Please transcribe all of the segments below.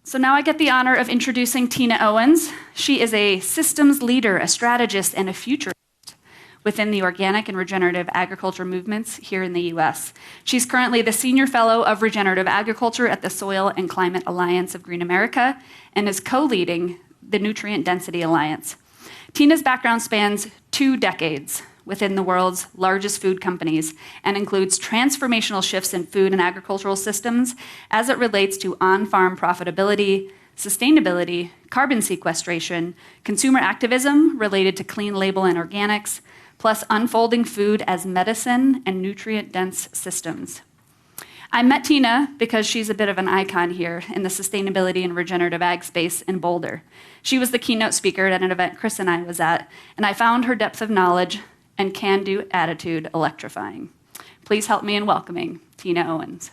So now I get the honor of introducing Tina Owens. She is a systems leader, a strategist, and a futurist within the organic and regenerative agriculture movements here in the US. She's currently the Senior Fellow of Regenerative Agriculture at the Soil and Climate Alliance of Green America and is co-leading the Nutrient Density Alliance. Tina's background spans 2 decades within the world's largest food companies and includes transformational shifts in food and agricultural systems as it relates to on-farm profitability, sustainability, carbon sequestration, consumer activism related to clean label and organics, plus unfolding food as medicine and nutrient-dense systems. I met Tina because she's a bit of an icon here in the sustainability and regenerative ag space in Boulder. She was the keynote speaker at an event Chris and I was at, and I found her depth of knowledge and can-do attitude electrifying. Please help me in welcoming Tina Owens.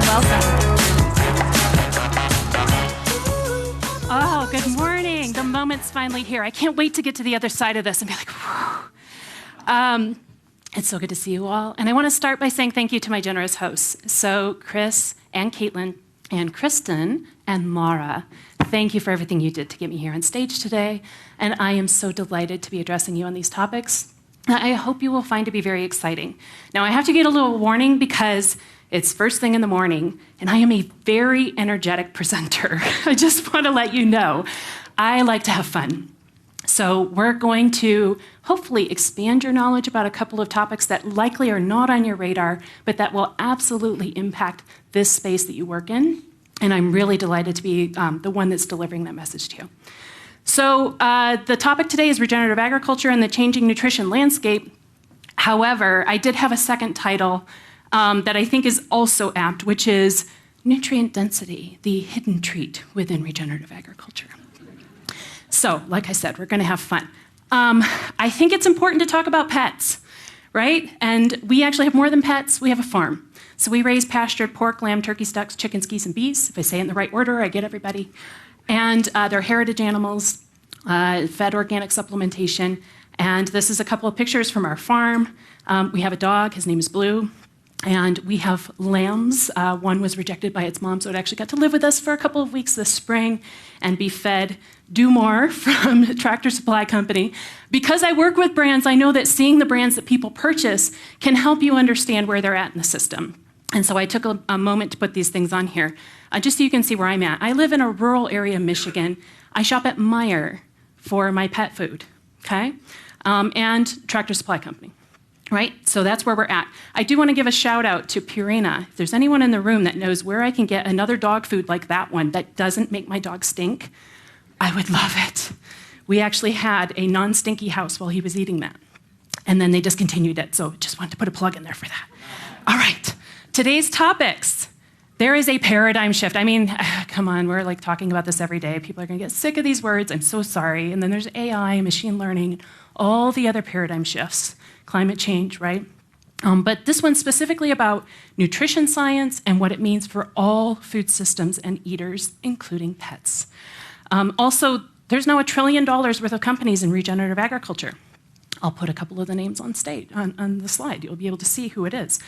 Welcome. Oh, good morning. The moment's finally here. I can't wait to get to the other side of this and be like, whew. It's so good to see you all. And I want to start by saying thank you to my generous hosts. So Chris and Caitlin and Kristen and Mara, thank you for everything you did to get me here on stage today. And I am so delighted to be addressing you on these topics. I hope you will find to be very exciting. Now, I have to get a little warning because it's first thing in the morning, and I am a very energetic presenter. I just want to let you know, I like to have fun. So we're going to hopefully expand your knowledge about a couple of topics that likely are not on your radar, but that will absolutely impact this space that you work in. And I'm really delighted to be the one that's delivering that message to you. So the topic today is regenerative agriculture and the changing nutrition landscape. However, I did have a second title that I think is also apt, which is nutrient density, the hidden treat within regenerative agriculture. So, like I said, we're going to have fun. I think it's important to talk about pets, right? And we actually have more than pets. We have a farm. So we raise pastured pork, lamb, turkeys, ducks, chickens, geese, and bees. If I say it in the right order, I get everybody. And they're heritage animals, fed organic supplementation. And this is a couple of pictures from our farm. We have a dog. His name is Blue. And we have lambs. One was rejected by its mom, so it actually got to live with us for a couple of weeks this spring and be fed Do More from Tractor Supply Company. Because I work with brands, I know that seeing the brands that people purchase can help you understand where they're at in the system. And so I took a moment to put these things on here, just so you can see where I'm at. I live in a rural area of Michigan. I shop at Meijer for my pet food, okay? And Tractor Supply Company. Right? So that's where we're at. I do want to give a shout out to Purina. If there's anyone in the room that knows where I can get another dog food like that one that doesn't make my dog stink, I would love it. We actually had a non-stinky house while he was eating that. And then they discontinued it, so just wanted to put a plug in there for that. All right, today's topics. There is a paradigm shift. I mean, come on, we're like talking about this every day. People are going to get sick of these words. I'm so sorry. And then there's AI, machine learning, all the other paradigm shifts. Climate change, right? But this one's specifically about nutrition science and what it means for all food systems and eaters, including pets. Also, there's now $1 trillion worth of companies in regenerative agriculture. I'll put a couple of the names on stage, on the slide. You'll be able to see who it is.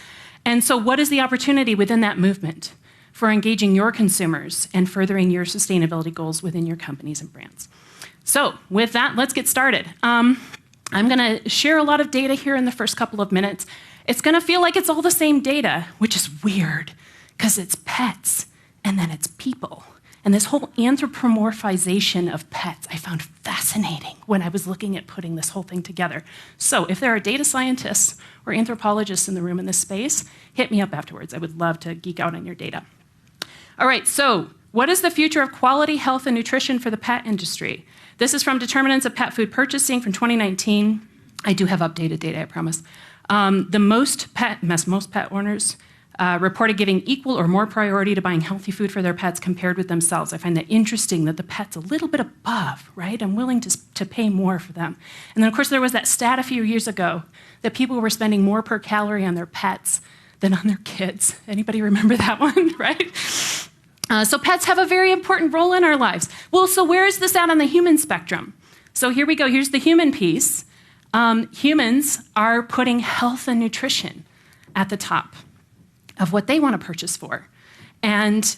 And so what is the opportunity within that movement for engaging your consumers and furthering your sustainability goals within your companies and brands? So with that, let's get started. I'm going to share a lot of data here in the first couple of minutes. It's going to feel like it's all the same data, which is weird, because it's pets, and then it's people. And this whole anthropomorphization of pets I found fascinating when I was looking at putting this whole thing together. So if there are data scientists or anthropologists in the room in this space, hit me up afterwards. I would love to geek out on your data. All right, so what is the future of quality, health, and nutrition for the pet industry? This is from Determinants of Pet Food Purchasing from 2019. I do have updated data, I promise. Most pet owners reported giving equal or more priority to buying healthy food for their pets compared with themselves. I find that interesting that the pet's a little bit above, right? I'm willing to pay more for them. And then, of course, there was that stat a few years ago that people were spending more per calorie on their pets than on their kids. Anybody remember that one, right? So pets have a very important role in our lives. Well, so where is this at on the human spectrum? So here we go. Here's the human piece. Humans are putting health and nutrition at the top of what they want to purchase for. And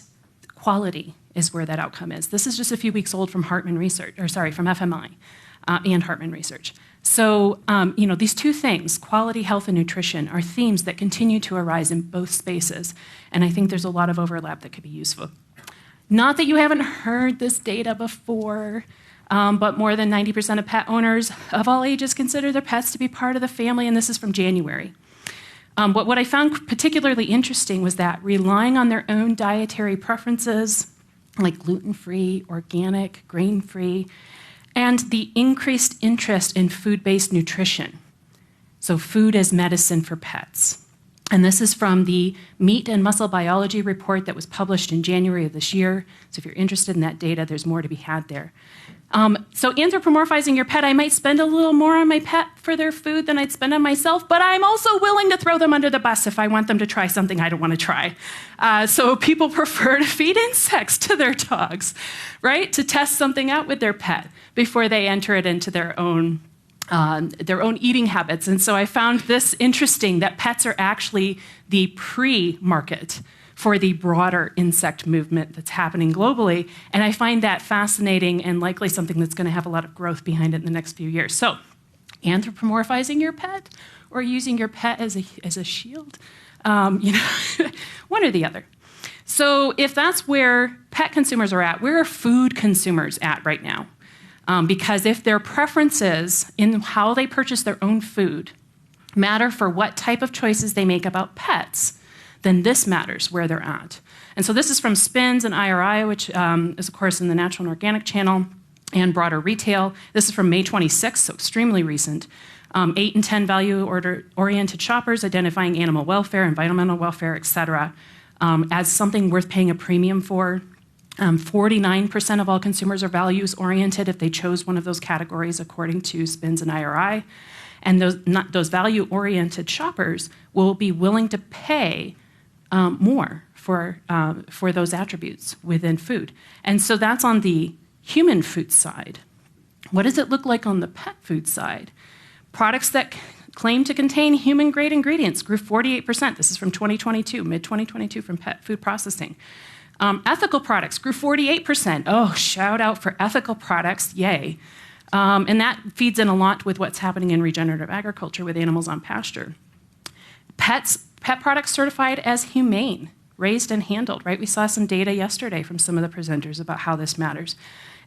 quality is where that outcome is. This is just a few weeks old from from FMI and Hartman Research. So, these two things, quality, health, and nutrition, are themes that continue to arise in both spaces. And I think there's a lot of overlap that could be useful. Not that you haven't heard this data before, but more than 90% of pet owners of all ages consider their pets to be part of the family, and this is from January. But what I found particularly interesting was that relying on their own dietary preferences, like gluten-free, organic, grain-free, and the increased interest in food-based nutrition, so food as medicine for pets. And this is from the Meat and Muscle Biology report that was published in January of this year. So if you're interested in that data, there's more to be had there. So anthropomorphizing your pet, I might spend a little more on my pet for their food than I'd spend on myself, but I'm also willing to throw them under the bus if I want them to try something I don't want to try. So people prefer to feed insects to their dogs, right? To test something out with their pet before they enter it into their own eating habits. And so I found this interesting, that pets are actually the pre-market for the broader insect movement that's happening globally. And I find that fascinating and likely something that's going to have a lot of growth behind it in the next few years. So anthropomorphizing your pet or using your pet as a shield, one or the other. So if that's where pet consumers are at, where are food consumers at right now? Because if their preferences in how they purchase their own food matter for what type of choices they make about pets, then this matters where they're at. And so this is from SPINS and IRI, which is, of course, in the Natural and Organic channel, and broader retail. This is from May 26, so extremely recent. 8 and 10 value-oriented shoppers identifying animal welfare, environmental welfare, et cetera, as something worth paying a premium for. 49% of all consumers are values-oriented if they chose one of those categories, according to SPINS and IRI. And those value-oriented shoppers will be willing to pay more for those attributes within food. And so that's on the human food side. What does it look like on the pet food side? Products that claim to contain human-grade ingredients grew 48%. This is from 2022, mid-2022 from Pet Food Processing. Ethical products grew 48%. Oh, shout out for ethical products, yay. And that feeds in a lot with what's happening in regenerative agriculture with animals on pasture. Pet products certified as humane, raised and handled, right? We saw some data yesterday from some of the presenters about how this matters.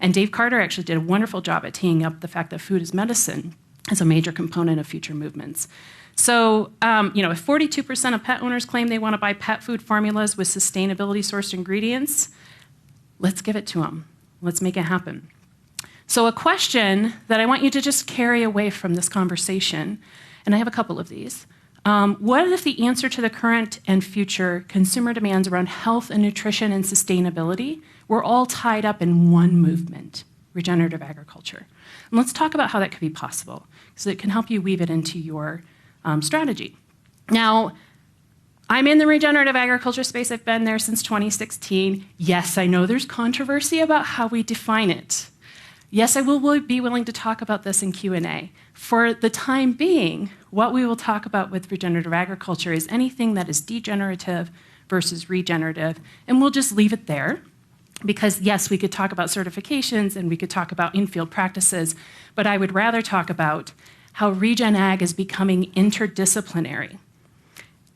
And Dave Carter actually did a wonderful job at teeing up the fact that food is medicine as a major component of future movements. So, if 42% of pet owners claim they want to buy pet food formulas with sustainability-sourced ingredients, let's give it to them. Let's make it happen. So a question that I want you to just carry away from this conversation, and I have a couple of these. What if the answer to the current and future consumer demands around health and nutrition and sustainability were all tied up in one movement, regenerative agriculture? And let's talk about how that could be possible, so it can help you weave it into your strategy. Now, I'm in the regenerative agriculture space. I've been there since 2016. Yes, I know there's controversy about how we define it. Yes, I will be willing to talk about this in Q&A. For the time being, what we will talk about with regenerative agriculture is anything that is degenerative versus regenerative, and we'll just leave it there. Because yes, we could talk about certifications and we could talk about in-field practices, but I would rather talk about how regen ag is becoming interdisciplinary.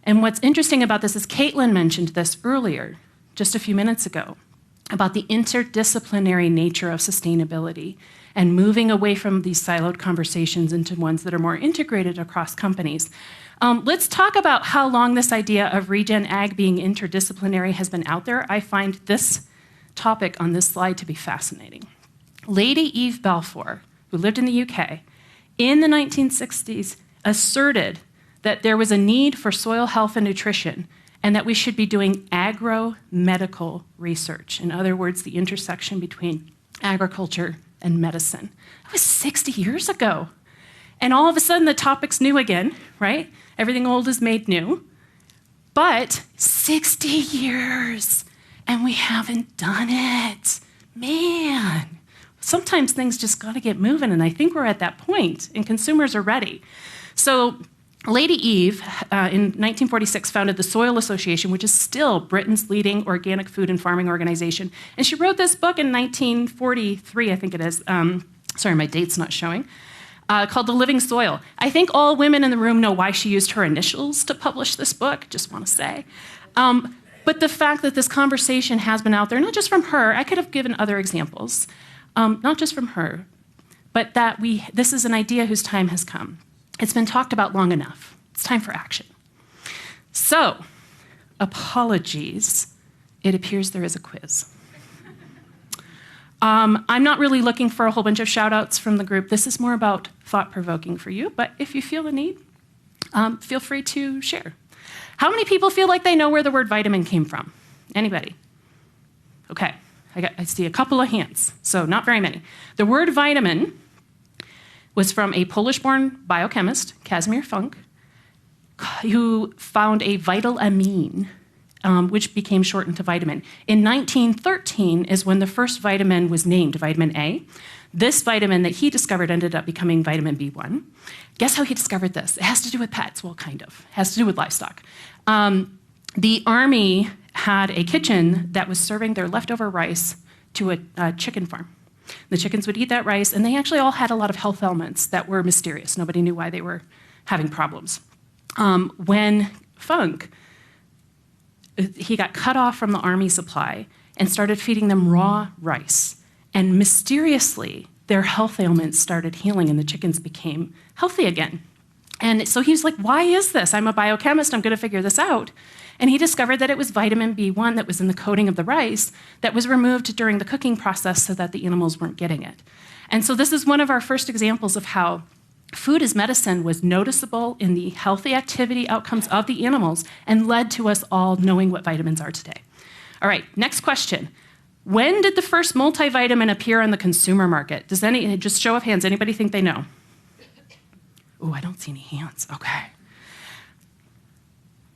And what's interesting about this is Caitlin mentioned this earlier, just a few minutes ago, about the interdisciplinary nature of sustainability and moving away from these siloed conversations into ones that are more integrated across companies. Let's talk about how long this idea of regen ag being interdisciplinary has been out there. I find this topic on this slide to be fascinating. Lady Eve Balfour, who lived in the UK, in the 1960s asserted that there was a need for soil health and nutrition and that we should be doing agro-medical research. In other words, the intersection between agriculture and medicine. That was 60 years ago. And all of a sudden, the topic's new again, right? Everything old is made new. But 60 years, and we haven't done it. Man, sometimes things just got to get moving, and I think we're at that point, and consumers are ready. So Lady Eve, in 1946, founded the Soil Association, which is still Britain's leading organic food and farming organization. And she wrote this book in 1943, I think it is. Sorry, my date's not showing. Called The Living Soil. I think all women in the room know why she used her initials to publish this book, just want to say. But the fact that this conversation has been out there, not just from her, I could have given other examples, not just from her, but that this is an idea whose time has come. It's been talked about long enough. It's time for action. So, apologies. It appears there is a quiz. I'm not really looking for a whole bunch of shout-outs from the group. This is more about thought-provoking for you, but if you feel the need, feel free to share. How many people feel like they know where the word vitamin came from? Anybody? Okay, I see a couple of hands, so not very many. The word vitamin was from a Polish-born biochemist, Casimir Funk, who found a vital amine, which became shortened to vitamin. In 1913 is when the first vitamin was named vitamin A. This vitamin that he discovered ended up becoming vitamin B1. Guess how he discovered this? It has to do with pets. Well, kind of. It has to do with livestock. The army had a kitchen that was serving their leftover rice to a chicken farm. The chickens would eat that rice, and they actually all had a lot of health ailments that were mysterious. Nobody knew why they were having problems. When Funk, he got cut off from the army supply and started feeding them raw rice. And mysteriously, their health ailments started healing and the chickens became healthy again. And so he was like, why is this? I'm a biochemist, I'm gonna figure this out. And he discovered that it was vitamin B1 that was in the coating of the rice that was removed during the cooking process so that the animals weren't getting it. And so this is one of our first examples of how food as medicine was noticeable in the healthy activity outcomes of the animals and led to us all knowing what vitamins are today. All right, next question. When did the first multivitamin appear on the consumer market? Does just show of hands, anybody think they know? Oh, I don't see any hands, okay.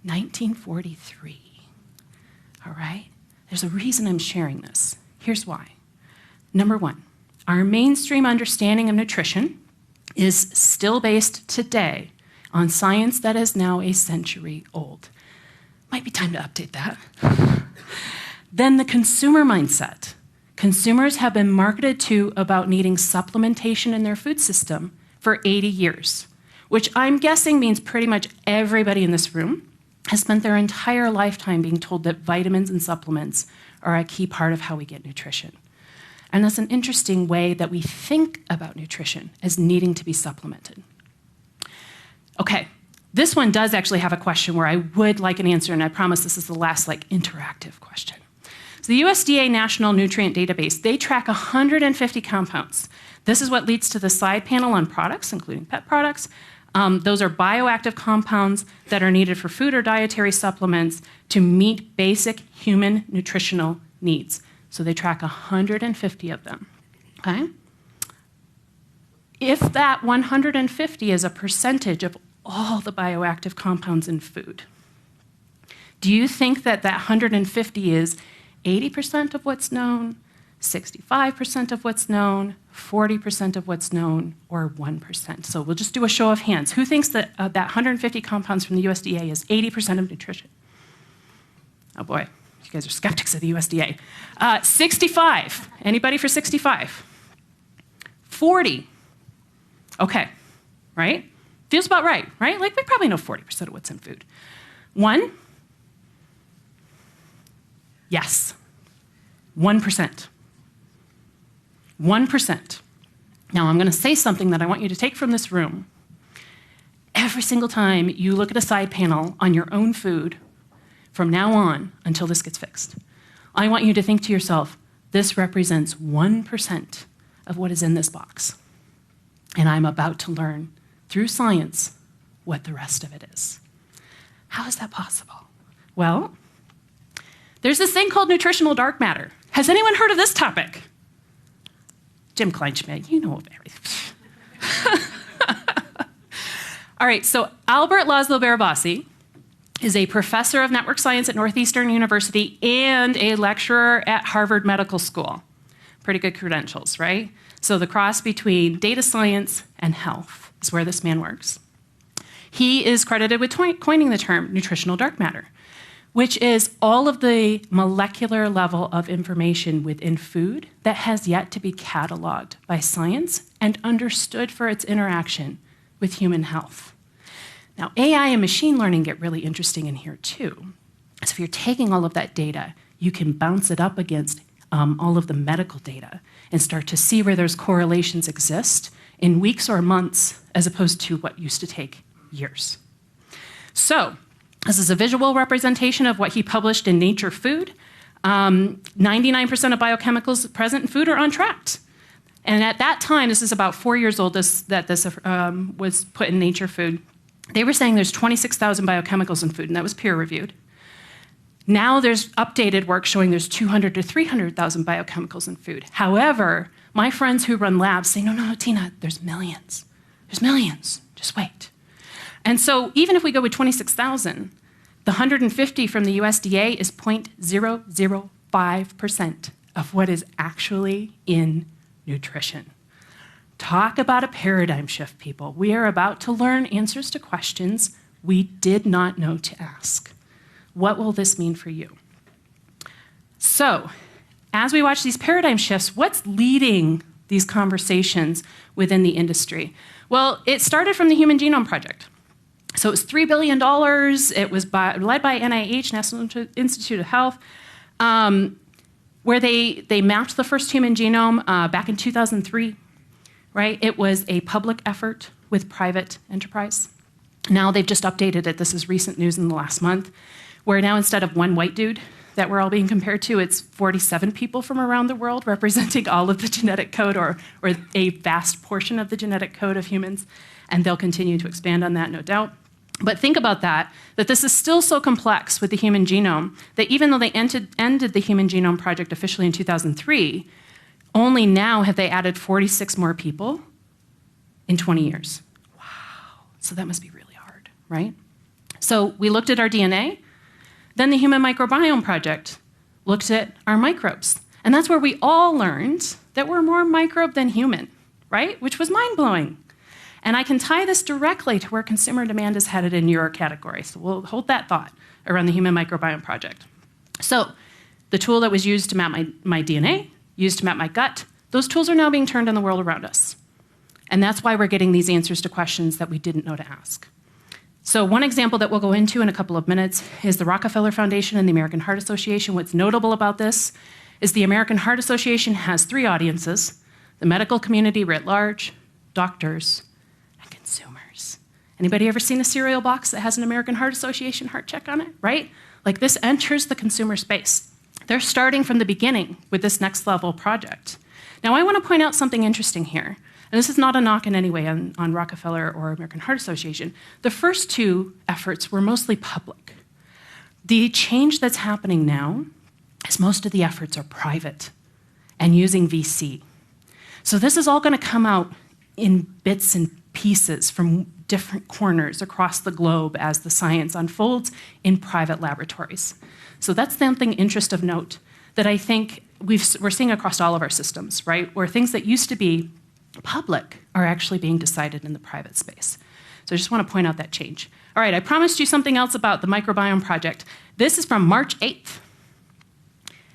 1943, all right? There's a reason I'm sharing this. Here's why. Number one, our mainstream understanding of nutrition is still based today on science that is now a century old. Might be time to update that. Then the consumer mindset. Consumers have been marketed to about needing supplementation in their food system for 80 years, which I'm guessing means pretty much everybody in this room has spent their entire lifetime being told that vitamins and supplements are a key part of how we get nutrition. And that's an interesting way that we think about nutrition as needing to be supplemented. Okay, this one does actually have a question where I would like an answer, and I promise this is the last interactive question. So the USDA National Nutrient Database, they track 150 compounds. This is what leads to the side panel on products, including pet products. Those are bioactive compounds that are needed for food or dietary supplements to meet basic human nutritional needs. So they track 150 of them, okay? If that 150 is a percentage of all the bioactive compounds in food, do you think that 150 is 80% of what's known, 65% of what's known, 40% of what's known, or 1%? So we'll just do a show of hands. Who thinks that that 150 compounds from the USDA is 80% of nutrition? Oh boy, you guys are skeptics of the USDA. 65, anybody for 65? 40, okay, right? Feels about right? Like we probably know 40% of what's in food. 1? Yes, 1%. 1%. Now, I'm going to say something that I want you to take from this room. Every single time you look at a side panel on your own food, from now on until this gets fixed, I want you to think to yourself, this represents 1% of what is in this box. And I'm about to learn through science what the rest of it is. How is that possible? Well, there's this thing called nutritional dark matter. Has anyone heard of this topic? Jim Kleinschmidt, you know everything. All right, so Albert Laszlo Barabasi is a professor of network science at Northeastern University and a lecturer at Harvard Medical School. Pretty good credentials, right? So the cross between data science and health is where this man works. He is credited with coining the term nutritional dark matter, which is all of the molecular level of information within food that has yet to be cataloged by science and understood for its interaction with human health. Now, AI and machine learning get really interesting in here too. So if you're taking all of that data, you can bounce it up against all of the medical data and start to see where those correlations exist in weeks or months as opposed to what used to take years. So this is a visual representation of what he published in Nature Food. 99% of biochemicals present in food are untracked. And at that time, this is about 4 years old that this was put in Nature Food. They were saying there's 26,000 biochemicals in food, and that was peer-reviewed. Now there's updated work showing there's 200 to 300,000 biochemicals in food. However, my friends who run labs say, no, Tina, there's millions. There's millions. Just wait. And so even if we go with 26,000, the 150 from the USDA is 0.005% of what is actually in nutrition. Talk about a paradigm shift, people. We are about to learn answers to questions we did not know to ask. What will this mean for you? So, as we watch these paradigm shifts, what's leading these conversations within the industry? Well, it started from the Human Genome Project. So it was $3 billion. It was led by NIH, National Institute of Health, where they mapped the first human genome back in 2003, right? It was a public effort with private enterprise. Now they've just updated it. This is recent news in the last month, where now instead of one white dude that we're all being compared to, it's 47 people from around the world representing all of the genetic code or a vast portion of the genetic code of humans. And they'll continue to expand on that, no doubt. But think about that this is still so complex with the human genome that even though they ended the Human Genome Project officially in 2003, only now have they added 46 more people in 20 years. Wow. So that must be really hard, right? So we looked at our DNA. Then the Human Microbiome Project looked at our microbes. And that's where we all learned that we're more microbe than human, right? Which was mind-blowing. And I can tie this directly to where consumer demand is headed in your category. So we'll hold that thought around the Human Microbiome Project. So the tool that was used to map my DNA, used to map my gut, those tools are now being turned on the world around us. And that's why we're getting these answers to questions that we didn't know to ask. So one example that we'll go into in a couple of minutes is the Rockefeller Foundation and the American Heart Association. What's notable about this is the American Heart Association has 3 audiences: the medical community writ large, doctors, and consumers. Anybody ever seen a cereal box that has an American Heart Association heart check on it, right? Like, this enters the consumer space. They're starting from the beginning with this next level project. Now, I want to point out something interesting here. And this is not a knock in any way on Rockefeller or American Heart Association. The first 2 efforts were mostly public. The change that's happening now is most of the efforts are private and using VC. So this is all going to come out in bits and pieces from different corners across the globe as the science unfolds in private laboratories. So that's something interest of note that I think we're seeing across all of our systems, right? Where things that used to be public are actually being decided in the private space. So I just want to point out that change. All right, I promised you something else about the Microbiome Project. This is from March 8th.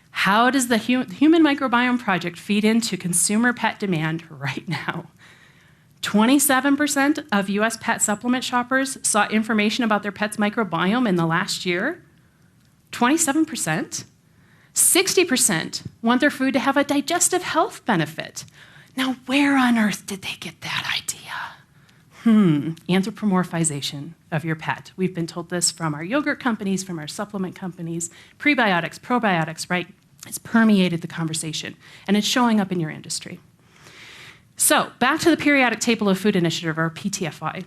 How does the Human Microbiome Project feed into consumer pet demand right now? 27% of US pet supplement shoppers sought information about their pet's microbiome in the last year. 27%. 60% want their food to have a digestive health benefit. Now, where on earth did they get that idea? Anthropomorphization of your pet. We've been told this from our yogurt companies, from our supplement companies, prebiotics, probiotics, right? It's permeated the conversation, and it's showing up in your industry. So, back to the Periodic Table of Food Initiative, or PTFI.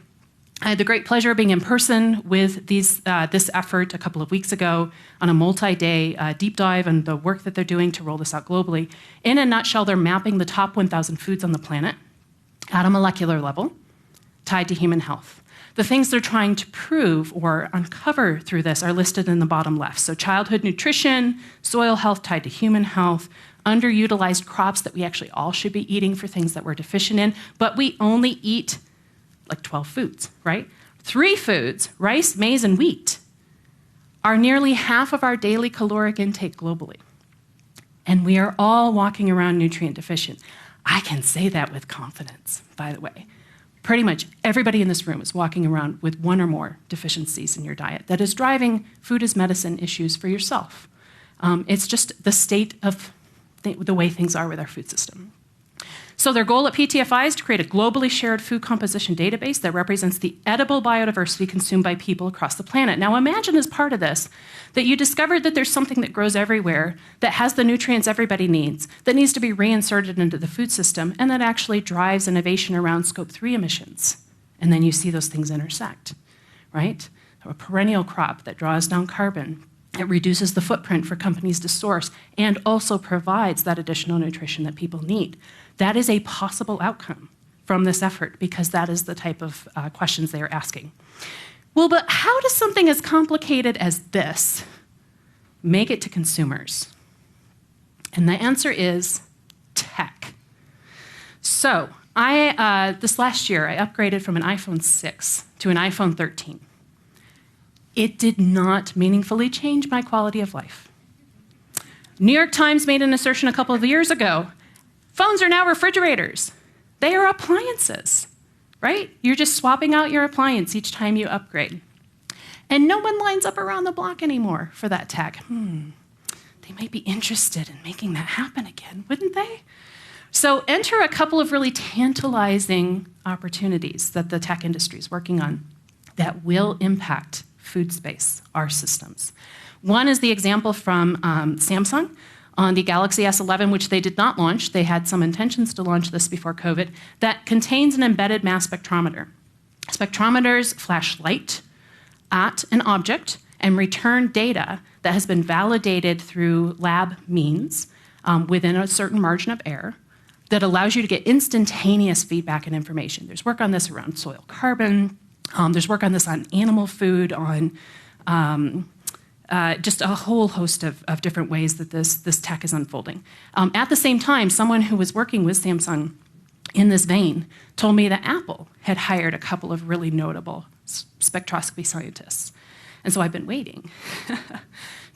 I had the great pleasure of being in person with this effort a couple of weeks ago on a multi-day deep dive on the work that they're doing to roll this out globally. In a nutshell, they're mapping the top 1,000 foods on the planet at a molecular level tied to human health. The things they're trying to prove or uncover through this are listed in the bottom left. So childhood nutrition, soil health tied to human health, underutilized crops that we actually all should be eating for things that we're deficient in, but we only eat like 12 foods, right? 3 foods, rice, maize, and wheat, are nearly half of our daily caloric intake globally. And we are all walking around nutrient deficient. I can say that with confidence, by the way. Pretty much everybody in this room is walking around with one or more deficiencies in your diet that is driving food as medicine issues for yourself. It's just the state of the way things are with our food system. So their goal at PTFI is to create a globally shared food composition database that represents the edible biodiversity consumed by people across the planet. Now imagine as part of this that you discovered that there's something that grows everywhere, that has the nutrients everybody needs, that needs to be reinserted into the food system, and that actually drives innovation around scope 3 emissions. And then you see those things intersect, right? A perennial crop that draws down carbon. It reduces the footprint for companies to source and also provides that additional nutrition that people need. That is a possible outcome from this effort because that is the type of questions they are asking. Well, but how does something as complicated as this make it to consumers? And the answer is tech. So this last year, I upgraded from an iPhone 6 to an iPhone 13. It did not meaningfully change my quality of life. New York Times made an assertion a couple of years ago. Phones are now refrigerators. They are appliances, right? You're just swapping out your appliance each time you upgrade. And no one lines up around the block anymore for that tech. They might be interested in making that happen again, wouldn't they? So enter a couple of really tantalizing opportunities that the tech industry is working on that will impact food space, our systems. One is the example from Samsung on the Galaxy S11, which they did not launch. They had some intentions to launch this before COVID, that contains an embedded mass spectrometer. Spectrometers flash light at an object and return data that has been validated through lab means within a certain margin of error that allows you to get instantaneous feedback and information. There's work on this around soil carbon. There's work on this on animal food, on just a whole host of different ways that this tech is unfolding. At the same time, someone who was working with Samsung in this vein told me that Apple had hired a couple of really notable spectroscopy scientists. And so I've been waiting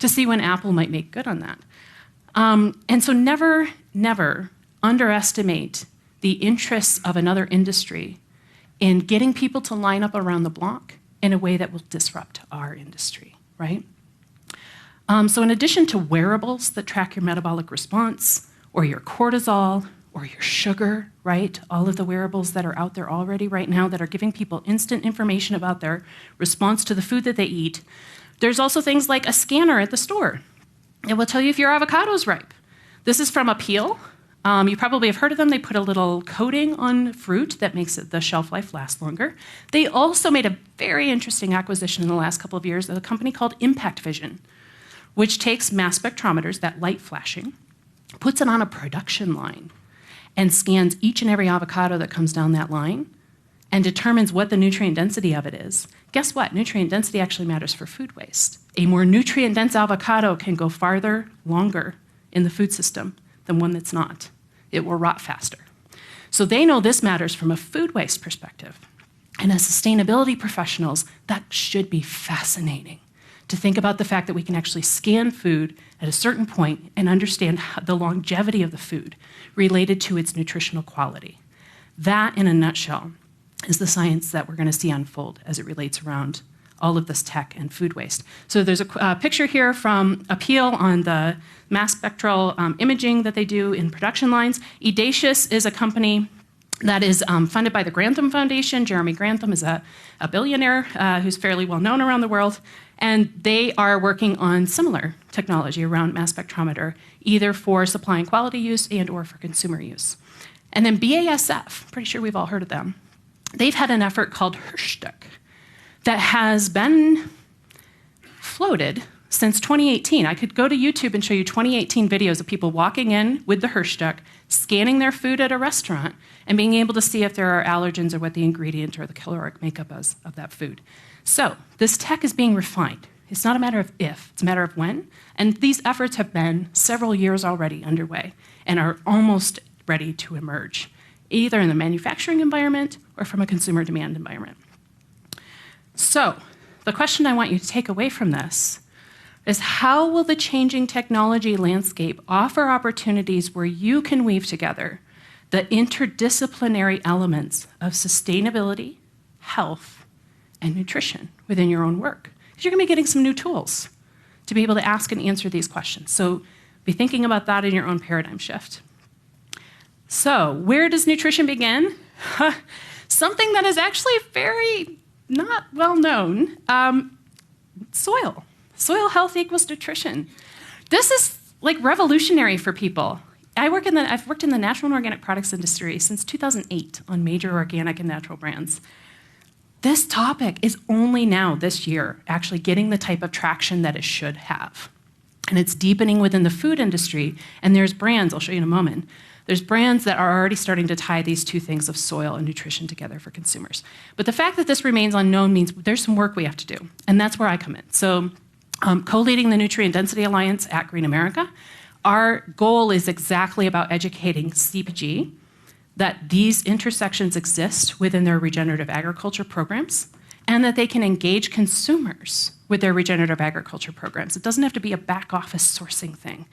to see when Apple might make good on that. And so never underestimate the interests of another industry in getting people to line up around the block in a way that will disrupt our industry, right? So in addition to wearables that track your metabolic response, or your cortisol, or your sugar, right? All of the wearables that are out there already right now that are giving people instant information about their response to the food that they eat, there's also things like a scanner at the store. It will tell you if your avocado's ripe. This is from Appeal. You probably have heard of them. They put a little coating on fruit that makes the shelf life last longer. They also made a very interesting acquisition in the last couple of years of a company called Impact Vision, which takes mass spectrometers, that light flashing, puts it on a production line, and scans each and every avocado that comes down that line and determines what the nutrient density of it is. Guess what? Nutrient density actually matters for food waste. A more nutrient-dense avocado can go farther, longer in the food system than one that's not. It will rot faster. So they know this matters from a food waste perspective. And as sustainability professionals, that should be fascinating to think about the fact that we can actually scan food at a certain point and understand the longevity of the food related to its nutritional quality. That, in a nutshell, is the science that we're going to see unfold as it relates around all of this tech and food waste. So there's a picture here from Appeal on the mass spectral imaging that they do in production lines. Edacious is a company that is funded by the Grantham Foundation. Jeremy Grantham is a billionaire who's fairly well known around the world. And they are working on similar technology around mass spectrometer, either for supply and quality use and or for consumer use. And then BASF, pretty sure we've all heard of them. They've had an effort called Hirschstück that has been floated since 2018. I could go to YouTube and show you 2018 videos of people walking in with the Hirschduck, scanning their food at a restaurant, and being able to see if there are allergens or what the ingredient or the caloric makeup is of that food. So this tech is being refined. It's not a matter of if, it's a matter of when. And these efforts have been several years already underway and are almost ready to emerge, either in the manufacturing environment or from a consumer demand environment. So the question I want you to take away from this is, how will the changing technology landscape offer opportunities where you can weave together the interdisciplinary elements of sustainability, health, and nutrition within your own work? Because you're going to be getting some new tools to be able to ask and answer these questions. So be thinking about that in your own paradigm shift. So where does nutrition begin? Something that is actually very not well known. Soil. Soil health equals nutrition. This is like revolutionary for people. I've worked in the natural and organic products industry since 2008 on major organic and natural brands. This topic is only now, this year, actually getting the type of traction that it should have. And it's deepening within the food industry, and there's brands, I'll show you in a moment, there's brands that are already starting to tie these two things of soil and nutrition together for consumers. But the fact that this remains unknown means there's some work we have to do, and that's where I come in. So co-leading the Nutrient Density Alliance at Green America, our goal is exactly about educating CPG that these intersections exist within their regenerative agriculture programs and that they can engage consumers with their regenerative agriculture programs. It doesn't have to be a back office sourcing thing.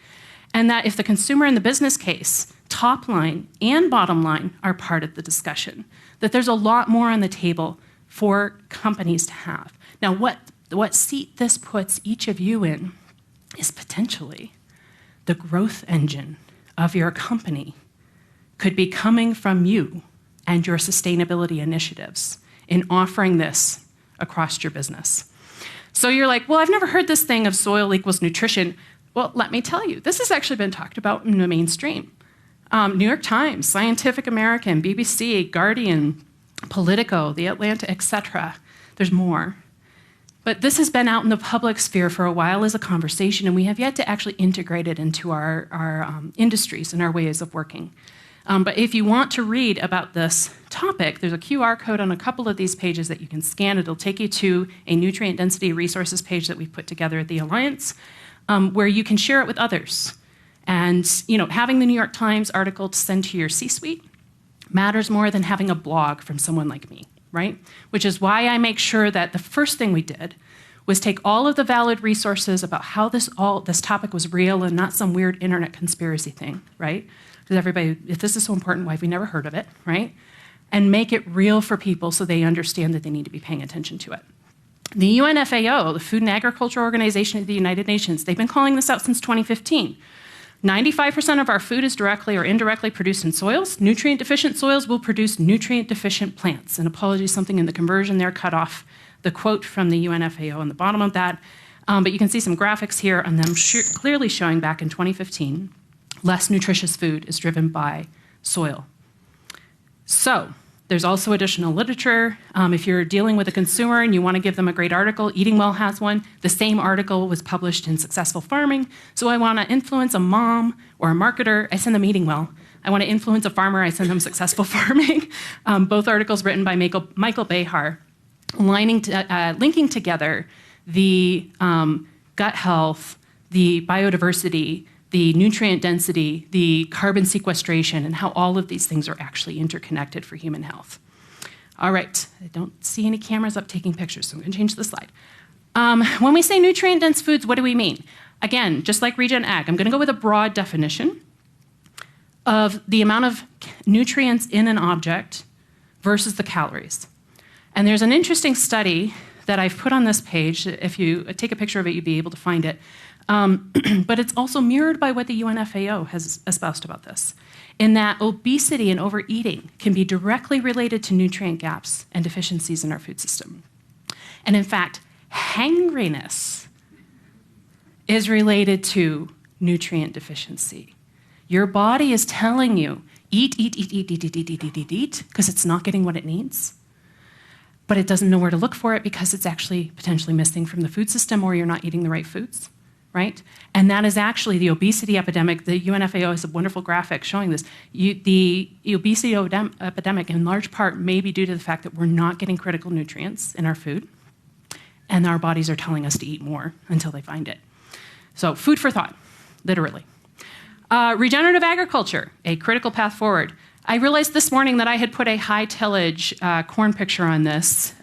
And that if the consumer and the business case, top line and bottom line, are part of the discussion, that there's a lot more on the table for companies to have. Now, what seat this puts each of you in is potentially the growth engine of your company could be coming from you and your sustainability initiatives in offering this across your business. So you're like, well, I've never heard this thing of soil equals nutrition. Well, let me tell you, this has actually been talked about in the mainstream. New York Times, Scientific American, BBC, Guardian, Politico, The Atlantic, etc. There's more. But this has been out in the public sphere for a while as a conversation, and we have yet to actually integrate it into our industries and our ways of working. But if you want to read about this topic, there's a QR code on a couple of these pages that you can scan. It'll take you to a nutrient density resources page that we've put together at the Alliance, where you can share it with others. And having the New York Times article to send to your C-suite matters more than having a blog from someone like me, right? Which is why I make sure that the first thing we did was take all of the valid resources about how this topic was real and not some weird internet conspiracy thing, right? Because everybody, if this is so important, why have we never heard of it, right? And make it real for people so they understand that they need to be paying attention to it. The UNFAO, the Food and Agriculture Organization of the United Nations, they've been calling this out since 2015. 95% of our food is directly or indirectly produced in soils. Nutrient-deficient soils will produce nutrient-deficient plants. And apologies, something in the conversion there cut off the quote from the UNFAO on the bottom of that. But you can see some graphics here on them clearly showing back in 2015, less nutritious food is driven by soil. So there's also additional literature. If you're dealing with a consumer and you want to give them a great article, Eating Well has one. The same article was published in Successful Farming. So I want to influence a mom or a marketer, I send them Eating Well. I want to influence a farmer, I send them Successful Farming. Both articles written by Michael Behar, linking together the gut health, the biodiversity, the nutrient density, the carbon sequestration, and how all of these things are actually interconnected for human health. All right, I don't see any cameras up taking pictures, so I'm going to change the slide. When we say nutrient-dense foods, what do we mean? Again, just like Regen Ag, I'm going to go with a broad definition of the amount of nutrients in an object versus the calories. And there's an interesting study that I've put on this page. If you take a picture of it, you'd be able to find it. But it's also mirrored by what the UNFAO has espoused about this, in that obesity and overeating can be directly related to nutrient gaps and deficiencies in our food system. And in fact, hangriness is related to nutrient deficiency. Your body is telling you, eat, because it's not getting what it needs. but it doesn't know where to look for it because it's actually potentially missing from the food system or you're not eating the right foods, right? And that is actually the obesity epidemic. The UNFAO has a wonderful graphic showing this. The obesity epidemic in large part may be due to the fact that we're not getting critical nutrients in our food, and our bodies are telling us to eat more until they find it. So food for thought, literally. Regenerative agriculture, a critical path forward. I realized this morning that I had put a high tillage corn picture on this.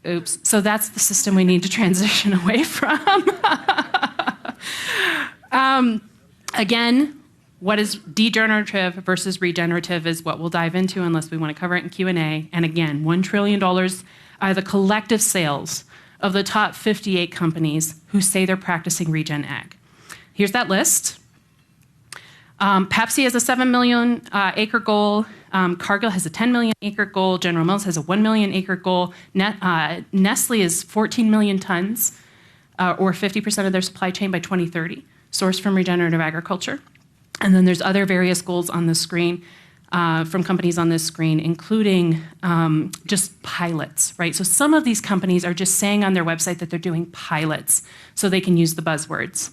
Oops. So that's the system we need to transition away from. Again, what is degenerative versus regenerative is what we'll dive into unless we want to cover it in Q&A. And again, $1 trillion are the collective sales of the top 58 companies who say they're practicing regen ag. Here's that list. Pepsi has a 7 million acre goal. Cargill has a 10 million acre goal. General Mills has a 1 million acre goal. Nestle is 14 million tons, or 50% of their supply chain by 2030, sourced from regenerative agriculture. And then there's other various goals on the screen from companies on this screen, including just pilots, right? So some of these companies are just saying on their website that they're doing pilots so they can use the buzzwords.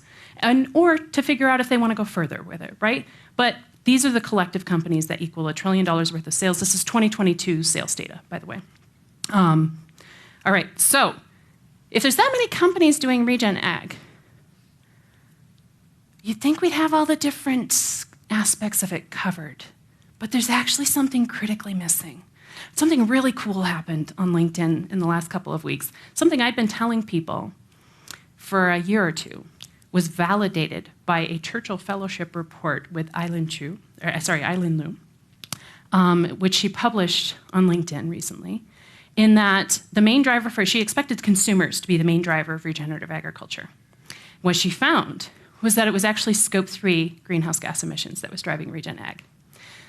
Or to figure out if they want to go further with it, right? But these are the collective companies that equal $1 trillion worth of sales. This is 2022 sales data, by the way. All right, so if there's that many companies doing regen ag, you'd think we'd have all the different aspects of it covered. But there's actually something critically missing. Something really cool happened on LinkedIn in the last couple of weeks. Something I'd been telling people for a year or two was validated by a Churchill Fellowship report with Eileen Lu, which she published on LinkedIn recently, in that the main driver she expected consumers to be the main driver of regenerative agriculture. What she found was that it was actually Scope 3 greenhouse gas emissions that was driving regen ag.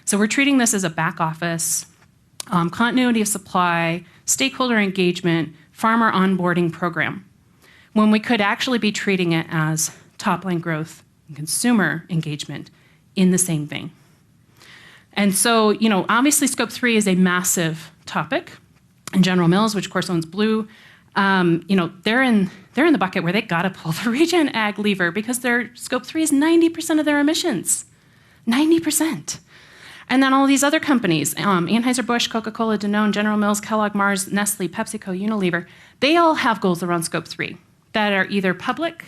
So we're treating this as a back office, continuity of supply, stakeholder engagement, farmer onboarding program, when we could actually be treating it as top-line growth and consumer engagement in the same vein. And so, obviously Scope 3 is a massive topic. And General Mills, which of course owns Blue, they're in the bucket where they gotta pull the regen ag lever because their Scope 3 is 90% of their emissions. 90%. And then all these other companies, Anheuser-Busch, Coca-Cola, Danone, General Mills, Kellogg, Mars, Nestle, PepsiCo, Unilever, they all have goals around Scope 3 that are either public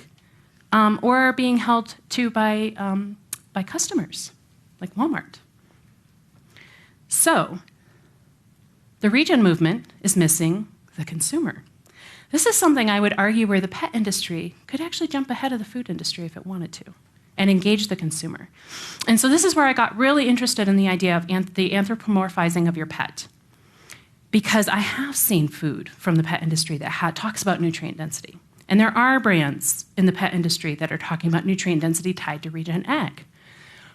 or are being held to by customers, like Walmart. So the regen movement is missing the consumer. This is something I would argue where the pet industry could actually jump ahead of the food industry if it wanted to, and engage the consumer. And so this is where I got really interested in the idea of the anthropomorphizing of your pet. Because I have seen food from the pet industry that talks about nutrient density. And there are brands in the pet industry that are talking about nutrient density tied to regen ag.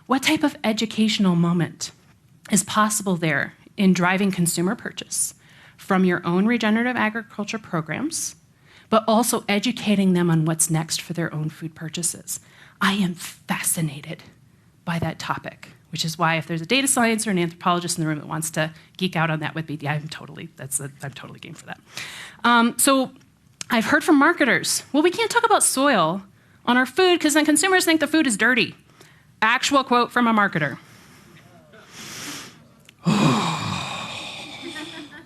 What type of educational moment is possible there in driving consumer purchase from your own regenerative agriculture programs, but also educating them on what's next for their own food purchases? I am fascinated by that topic, which is why if there's a data science or an anthropologist in the room that wants to geek out on that with me, I'm totally game for that. So I've heard from marketers, well, we can't talk about soil on our food because then consumers think the food is dirty. Actual quote from a marketer.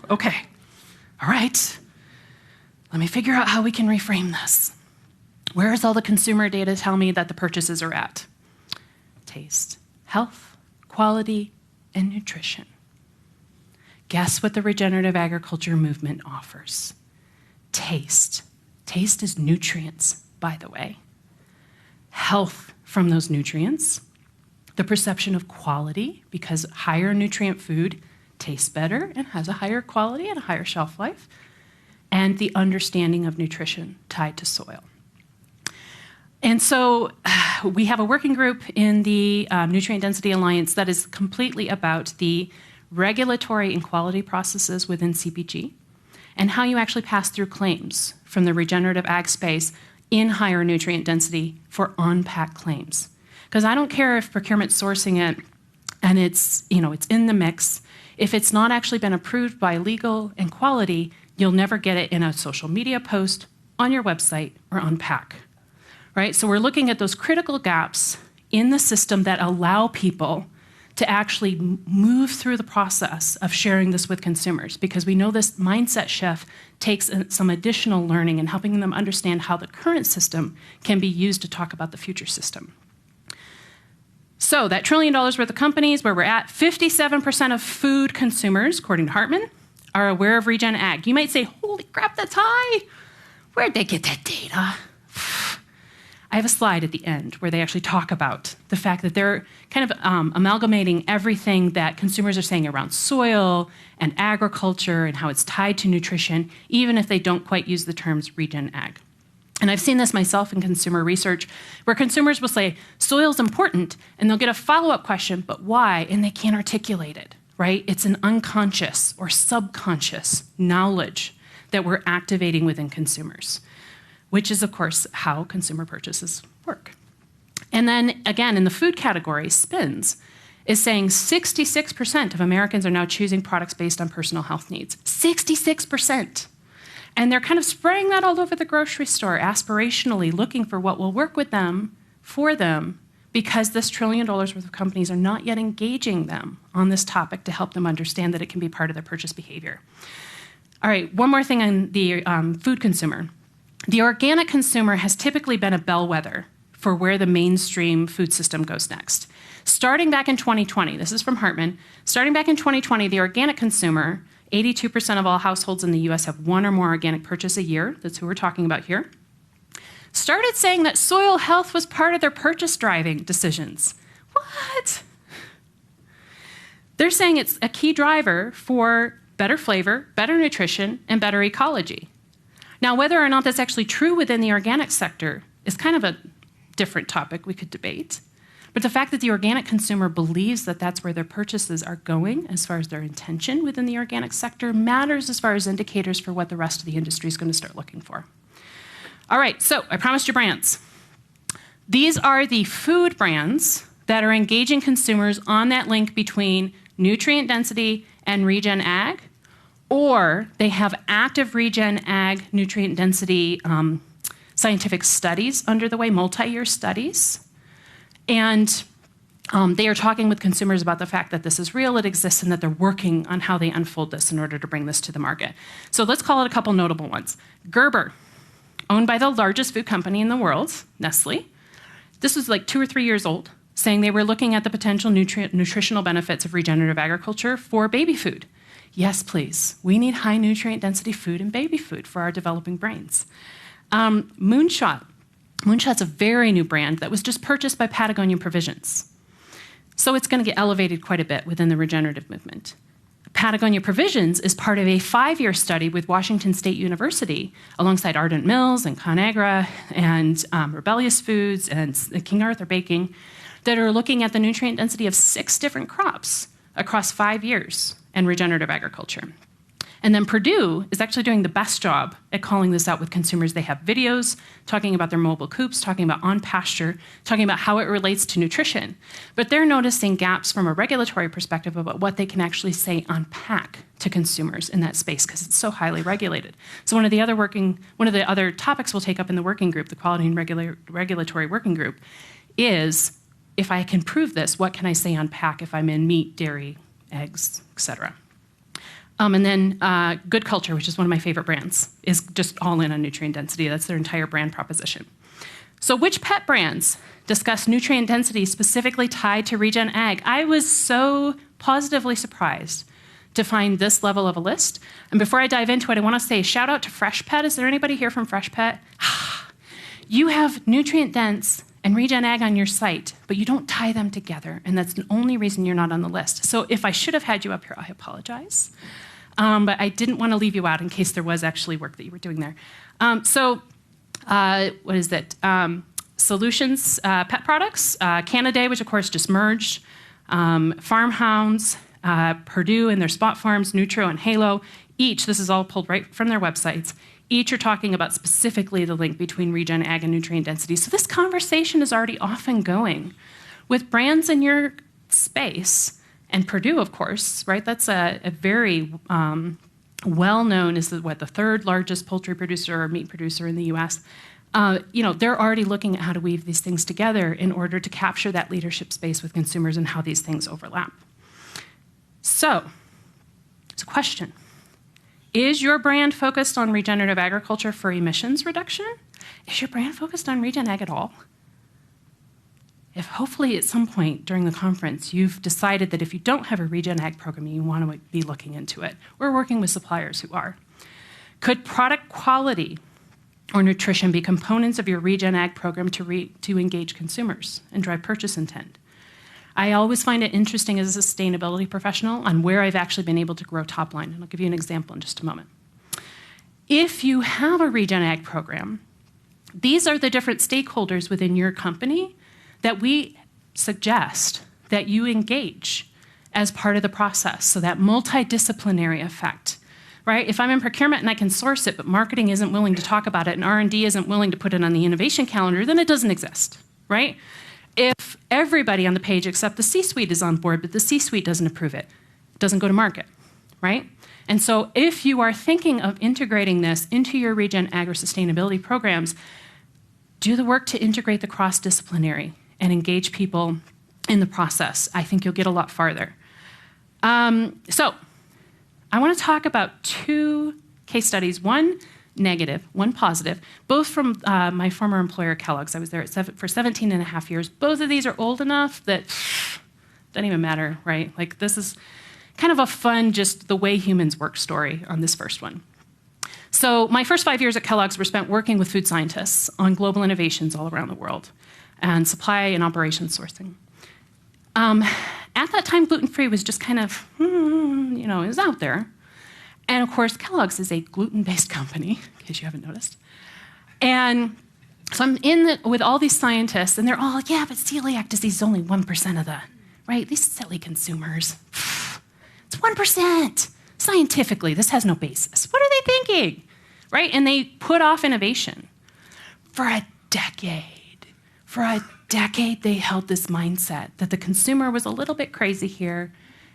Okay, all right. Let me figure out how we can reframe this. Where is all the consumer data tell me that the purchases are at? Taste, health, quality, and nutrition. Guess what the regenerative agriculture movement offers? Taste. Taste is nutrients, by the way. Health from those nutrients. The perception of quality, because higher nutrient food tastes better and has a higher quality and a higher shelf life. And the understanding of nutrition tied to soil. And so we have a working group in the Nutrient Density Alliance that is completely about the regulatory and quality processes within CPG and how you actually pass through claims from the regenerative ag space in higher nutrient density for on-pack claims. Because I don't care if procurement's sourcing it and it's in the mix, If it's not actually been approved by legal and quality, you'll never get it in a social media post, on your website, or on pack, right? So we're looking at those critical gaps in the system that allow people to actually move through the process of sharing this with consumers, because we know this mindset shift takes some additional learning and helping them understand how the current system can be used to talk about the future system. So that $1 trillion worth of companies where we're at, 57% of food consumers, according to Hartman, are aware of regen ag. You might say, holy crap, that's high. Where'd they get that data? I have a slide at the end where they actually talk about the fact that they're kind of amalgamating everything that consumers are saying around soil and agriculture and how it's tied to nutrition, even if they don't quite use the terms regen ag. And I've seen this myself in consumer research, where consumers will say, soil's important, and they'll get a follow-up question, but why? And they can't articulate it, right? It's an unconscious or subconscious knowledge that we're activating within consumers, which is, of course, how consumer purchases work. And then, again, in the food category, SPINS is saying 66% of Americans are now choosing products based on personal health needs. 66%. And they're kind of spraying that all over the grocery store, aspirationally, looking for what will work with them, for them, because this $1 trillion worth of companies are not yet engaging them on this topic to help them understand that it can be part of their purchase behavior. All right, one more thing on the food consumer. The organic consumer has typically been a bellwether for where the mainstream food system goes next. Starting back in 2020, this is from Hartman, starting back in 2020, the organic consumer, 82% of all households in the US have one or more organic purchase a year, that's who we're talking about here, started saying that soil health was part of their purchase driving decisions. What? They're saying it's a key driver for better flavor, better nutrition, and better ecology. Now, whether or not that's actually true within the organic sector is kind of a different topic we could debate. But the fact that the organic consumer believes that that's where their purchases are going, as far as their intention within the organic sector, matters as far as indicators for what the rest of the industry is going to start looking for. All right, so I promised you brands. These are the food brands that are engaging consumers on that link between nutrient density and regen ag, or they have active regen ag nutrient density scientific studies under the way, multi-year studies. And they are talking with consumers about the fact that this is real, it exists, and that they're working on how they unfold this in order to bring this to the market. So let's call it a couple notable ones. Gerber, owned by the largest food company in the world, Nestle. This was like 2 or 3 years old, saying they were looking at the potential nutritional benefits of regenerative agriculture for baby food. Yes, please. We need high nutrient density food and baby food for our developing brains. Moonshot. Moonshot's a very new brand that was just purchased by Patagonia Provisions. So it's going to get elevated quite a bit within the regenerative movement. Patagonia Provisions is part of a 5-year study with Washington State University, alongside Ardent Mills and Conagra and Rebellious Foods and King Arthur Baking, that are looking at the nutrient density of 6 different crops across 5 years in regenerative agriculture. And then Purdue is actually doing the best job at calling this out with consumers. They have videos talking about their mobile coops, talking about on pasture, talking about how it relates to nutrition. But they're noticing gaps from a regulatory perspective about what they can actually say on pack to consumers in that space, because it's so highly regulated. So one of the other topics we'll take up in the working group, the Quality and Regulatory Working Group, is if I can prove this, what can I say on pack if I'm in meat, dairy, eggs, etc. And then Good Culture, which is one of my favorite brands, is just all in on nutrient density. That's their entire brand proposition. So which pet brands discuss nutrient density specifically tied to regen ag? I was so positively surprised to find this level of a list. And before I dive into it, I want to say shout out to Freshpet. Is there anybody here from Freshpet? You have nutrient dense and regen ag on your site, but you don't tie them together, and that's the only reason you're not on the list. So if I should have had you up here, I apologize. But I didn't want to leave you out in case there was actually work that you were doing there. What is it? Solutions, Pet Products, Canaday, which of course just merged, Farmhounds, Purdue and their Spot Farms, Nutro and Halo, each, this is all pulled right from their websites, each are talking about specifically the link between regen ag and nutrient density. So this conversation is already often going with brands in your space And Purdue, of course, right? That's a very well-known, is the third largest poultry producer or meat producer in the U.S. They're already looking at how to weave these things together in order to capture that leadership space with consumers and how these things overlap. So, it's a question. Is your brand focused on regenerative agriculture for emissions reduction? Is your brand focused on regen ag at all? If hopefully at some point during the conference you've decided that if you don't have a regen ag program, you want to be looking into it. We're working with suppliers who are. Could product quality or nutrition be components of your regen ag program to engage consumers and drive purchase intent? I always find it interesting as a sustainability professional on where I've actually been able to grow top line, and I'll give you an example in just a moment. If you have a regen ag program, these are the different stakeholders within your company that we suggest that you engage as part of the process, so that multidisciplinary effect, right? If I'm in procurement and I can source it, but marketing isn't willing to talk about it and R&D isn't willing to put it on the innovation calendar, then it doesn't exist, right? If everybody on the page except the C-suite is on board, but the C-suite doesn't approve it, it doesn't go to market, right? And so if you are thinking of integrating this into your regen ag or sustainability programs, do the work to integrate the cross-disciplinary and engage people in the process. I think you'll get a lot farther. So I want to talk about two case studies, one negative, one positive, both from my former employer, Kellogg's. I was there for 17 and a half years. Both of these are old enough that doesn't even matter, right? Like, this is kind of a fun, just the way humans work story on this first one. So my first 5 years at Kellogg's were spent working with food scientists on global innovations all around the world and supply and operations sourcing. At that time, gluten-free was just kind of, it was out there. And of course, Kellogg's is a gluten-based company, in case you haven't noticed. And so I'm with all these scientists, and they're all, yeah, but celiac disease is only 1% of the, right? These silly consumers. It's 1%. Scientifically, this has no basis. What are they thinking, right? And they put off innovation for a decade. For a decade, they held this mindset that the consumer was a little bit crazy here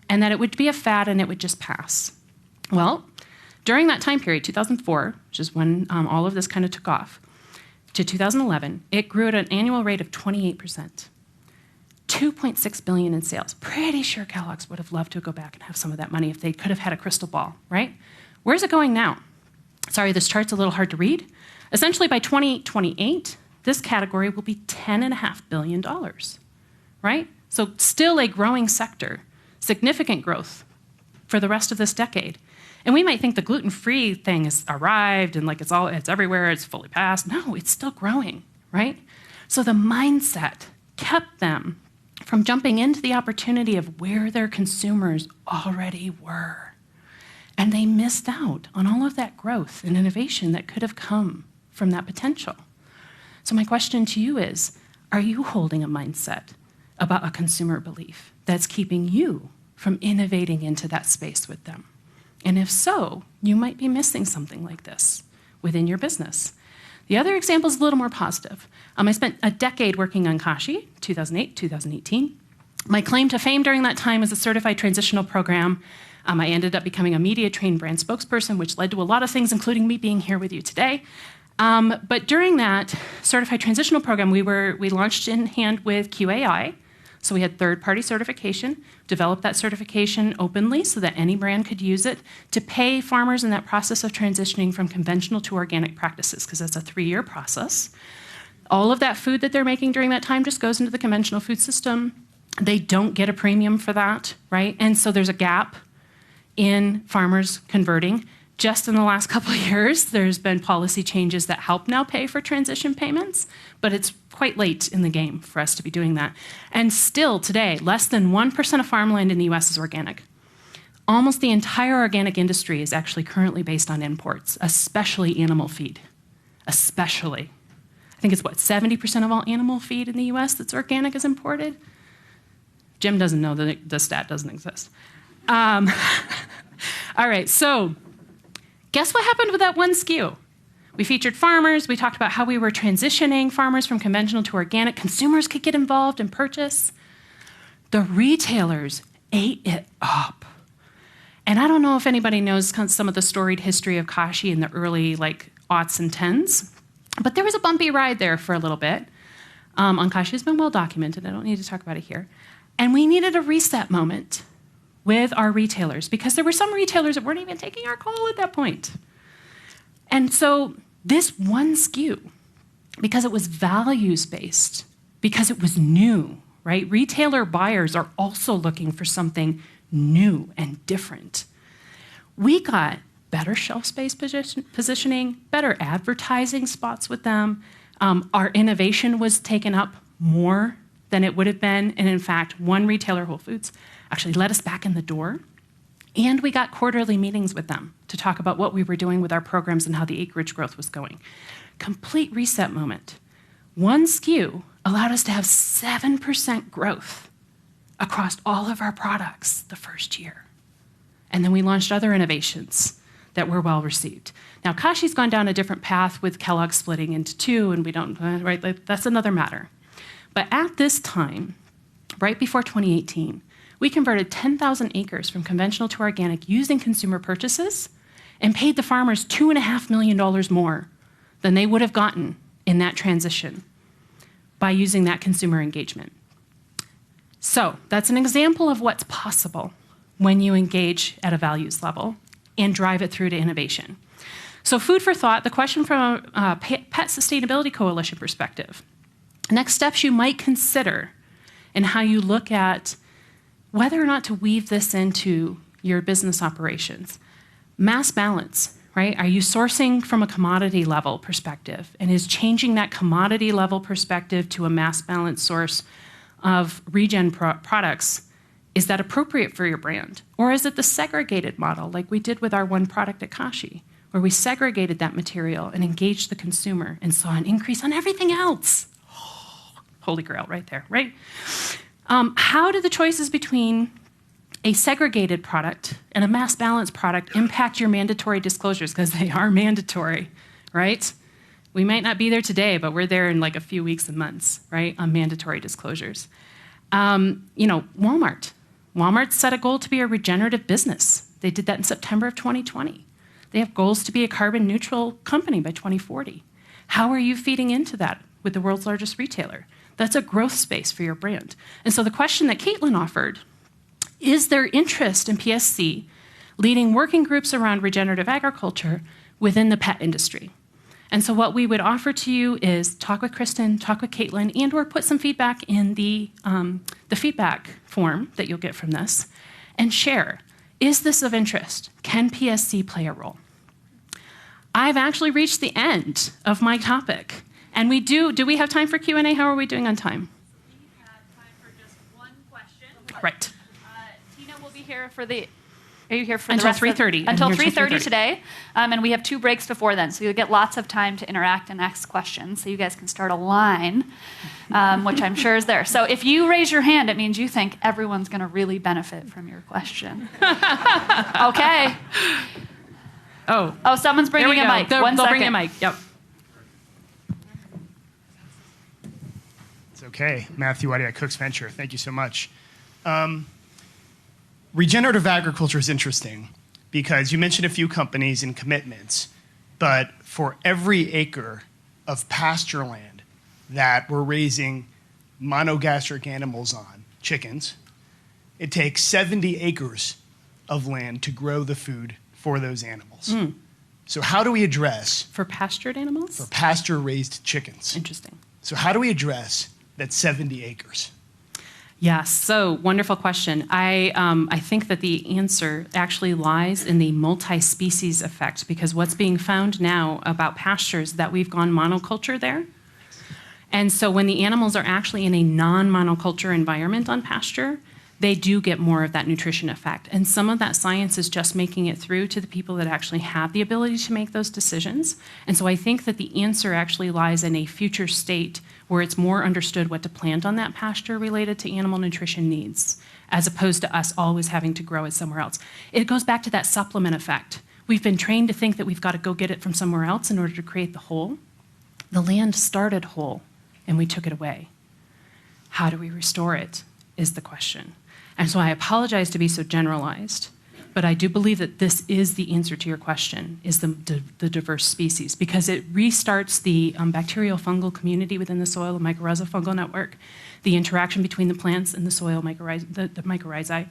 and that it would be a fad and it would just pass. Well, during that time period, 2004, which is when all of this kind of took off, to 2011, it grew at an annual rate of 28%. $2.6 billion in sales. Pretty sure Kellogg's would have loved to go back and have some of that money if they could have had a crystal ball, right? Where's it going now? Sorry, this chart's a little hard to read. Essentially, by 2028, this category will be $10.5 billion, right? So still a growing sector, significant growth for the rest of this decade. And we might think the gluten-free thing has arrived and like it's everywhere, it's fully passed. No, it's still growing, right? So the mindset kept them from jumping into the opportunity of where their consumers already were. And they missed out on all of that growth and innovation that could have come from that potential. So my question to you is, are you holding a mindset about a consumer belief that's keeping you from innovating into that space with them? And if so, you might be missing something like this within your business. The other example is a little more positive. I spent a decade working on Kashi, 2008, 2018. My claim to fame during that time was a certified transitional program. I ended up becoming a media-trained brand spokesperson, which led to a lot of things, including me being here with you today. But during that certified transitional program, we launched in hand with QAI. So we had third-party certification, developed that certification openly so that any brand could use it to pay farmers in that process of transitioning from conventional to organic practices, because that's a 3-year process. All of that food that they're making during that time just goes into the conventional food system. They don't get a premium for that, right? And so there's a gap in farmers converting. Just in the last couple of years, there's been policy changes that help now pay for transition payments, but it's quite late in the game for us to be doing that. And still today, less than 1% of farmland in the US is organic. Almost the entire organic industry is actually currently based on imports, especially animal feed. Especially. I think it's 70% of all animal feed in the US that's organic is imported? Jim doesn't know that the stat doesn't exist. All right, so guess what happened with that one SKU? We featured farmers. We talked about how we were transitioning farmers from conventional to organic. Consumers could get involved and purchase. The retailers ate it up. And I don't know if anybody knows some of the storied history of Kashi in the early aughts and tens, but there was a bumpy ride there for a little bit. On Kashi. It's been well documented. I don't need to talk about it here. And we needed a reset moment with our retailers because there were some retailers that weren't even taking our call at that point. And so this one SKU, because it was values-based, because it was new, right? Retailer buyers are also looking for something new and different. We got better shelf space positioning, better advertising spots with them. Our innovation was taken up more than it would have been. And in fact, one retailer, Whole Foods, actually let us back in the door. And we got quarterly meetings with them to talk about what we were doing with our programs and how the acreage growth was going. Complete reset moment. One SKU allowed us to have 7% growth across all of our products the first year. And then we launched other innovations that were well received. Now, Kashi's gone down a different path with Kellogg splitting into two, and we don't, right? That's another matter. But at this time, right before 2018, we converted 10,000 acres from conventional to organic using consumer purchases and paid the farmers $2.5 million more than they would have gotten in that transition by using that consumer engagement. So that's an example of what's possible when you engage at a values level and drive it through to innovation. So food for thought, the question from a Pet Sustainability Coalition perspective. Next steps you might consider in how you look at whether or not to weave this into your business operations. Mass balance, right? Are you sourcing from a commodity level perspective? And is changing that commodity level perspective to a mass balance source of regen products, is that appropriate for your brand? Or is it the segregated model like we did with our one product at Kashi, where we segregated that material and engaged the consumer and saw an increase on everything else? Oh, holy grail right there, right? How do the choices between a segregated product and a mass balance product impact your mandatory disclosures? Because they are mandatory, right? We might not be there today, but we're there in a few weeks and months, right, on mandatory disclosures. Walmart. Walmart set a goal to be a regenerative business. They did that in September of 2020. They have goals to be a carbon neutral company by 2040. How are you feeding into that with the world's largest retailer? That's a growth space for your brand. And so the question that Caitlin offered, is there interest in PSC leading working groups around regenerative agriculture within the pet industry? And so what we would offer to you is talk with Kristen, talk with Caitlin, and or put some feedback in the feedback form that you'll get from this, and share. Is this of interest? Can PSC play a role? I've actually reached the end of my topic. And do we have time for Q&A? How are we doing on time? We have time for just one question. Right. Tina will be here for the... Are you here for until 3:30? Until 3:30 today. And we have 2 breaks before then. So you'll get lots of time to interact and ask questions. So you guys can start a line, which I'm sure is there. So if you raise your hand, it means you think everyone's going to really benefit from your question. Okay. Oh, someone's bringing a mic. They'll bring a mic. Yep. It's okay. Matthew Whitey at Cook's Venture. Thank you so much. Regenerative agriculture is interesting because you mentioned a few companies and commitments, but for every acre of pasture land that we're raising monogastric animals on, chickens, it takes 70 acres of land to grow the food for those animals. Mm. So how do we address... For pastured animals? For pasture-raised chickens. Interesting. So how do we address that 70 acres? Yes, so wonderful question. I think that the answer actually lies in the multi-species effect, because what's being found now about pastures that we've gone monoculture there. And so when the animals are actually in a non-monoculture environment on pasture, they do get more of that nutrition effect. And some of that science is just making it through to the people that actually have the ability to make those decisions. And so I think that the answer actually lies in a future state where it's more understood what to plant on that pasture related to animal nutrition needs, as opposed to us always having to grow it somewhere else. It goes back to that supplement effect. We've been trained to think that we've got to go get it from somewhere else in order to create the whole. The land started whole, and we took it away. How do we restore it is the question. And so I apologize to be so generalized, but I do believe that this is the answer to your question, is the diverse species, because it restarts the bacterial fungal community within the soil, the mycorrhizal fungal network, the interaction between the plants and the soil the mycorrhizae.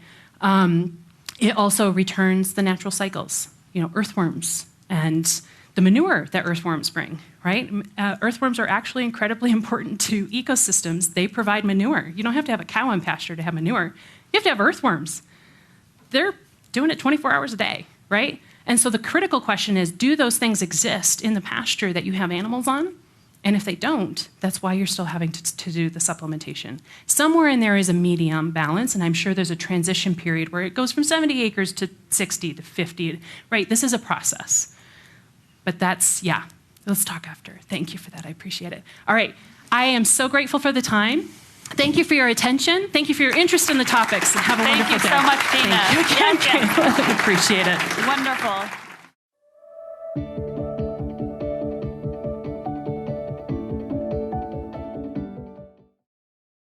It also returns the natural cycles, earthworms and the manure that earthworms bring, right? Earthworms are actually incredibly important to ecosystems. They provide manure. You don't have to have a cow in pasture to have manure. You have to have earthworms. They're doing it 24 hours a day, right? And so the critical question is, do those things exist in the pasture that you have animals on? And if they don't, that's why you're still having to do the supplementation. Somewhere in there is a medium balance, and I'm sure there's a transition period where it goes from 70 acres to 60 to 50, right? This is a process. But that's, let's talk after. Thank you for that, I appreciate it. All right, I am so grateful for the time. Thank you for your attention. Thank you for your interest in the topics, and have a wonderful day. Thank you so much, Tina. Thank you. Yes. Appreciate it. Wonderful.